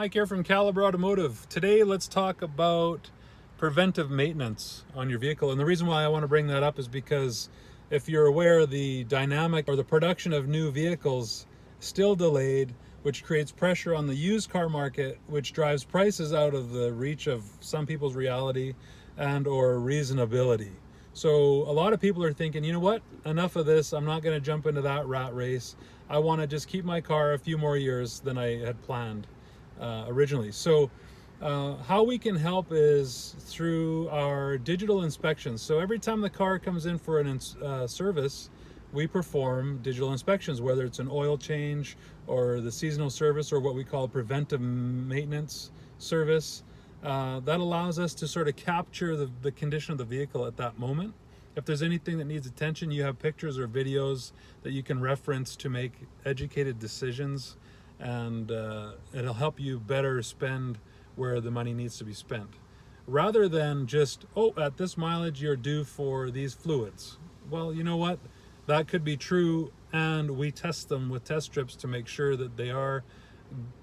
Mike here from Caliber Automotive. Today let's talk about preventive maintenance on your vehicle. And the reason why I want to bring that up is because if you're aware, the dynamic or the production of new vehicles still delayed, which creates pressure on the used car market, which drives prices out of the reach of some people's reality and or reasonability. So a lot of people are thinking, you know what, enough of this. I'm not going to jump into that rat race. I want to just keep my car a few more years than I had planned originally. So how we can help is through our digital inspections. So every time the car comes in for an service, we perform digital inspections, whether it's an oil change or the seasonal service or what we call preventive maintenance service. That allows us to sort of capture the condition of the vehicle at that moment. If there's anything that needs attention, you have pictures or videos that you can reference to make educated decisions, and it'll help you better spend where the money needs to be spent. Rather than just, oh, at this mileage you're due for these fluids. Well, you know what? That could be true, and we test them with test strips to make sure that they are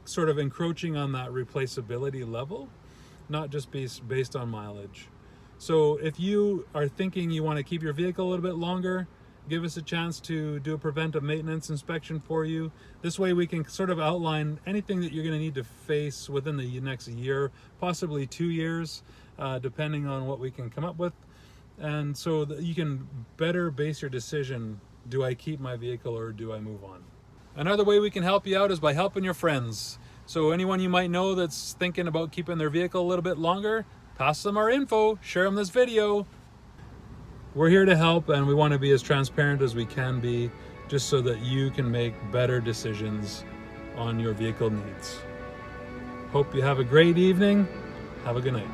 sort of encroaching on that replaceability level, not just based on mileage. So if you are thinking you want to keep your vehicle a little bit longer, give us a chance to do a preventive maintenance inspection for you. This way we can sort of outline anything that you're going to need to face within the next year, possibly 2 years, depending on what we can come up with. And so that you can better base your decision, do I keep my vehicle or do I move on? Another way we can help you out is by helping your friends. So anyone you might know that's thinking about keeping their vehicle a little bit longer, pass them our info, share them this video. We're here to help, and we want to be as transparent as we can be, just so that you can make better decisions on your vehicle needs. Hope you have a great evening. Have a good night.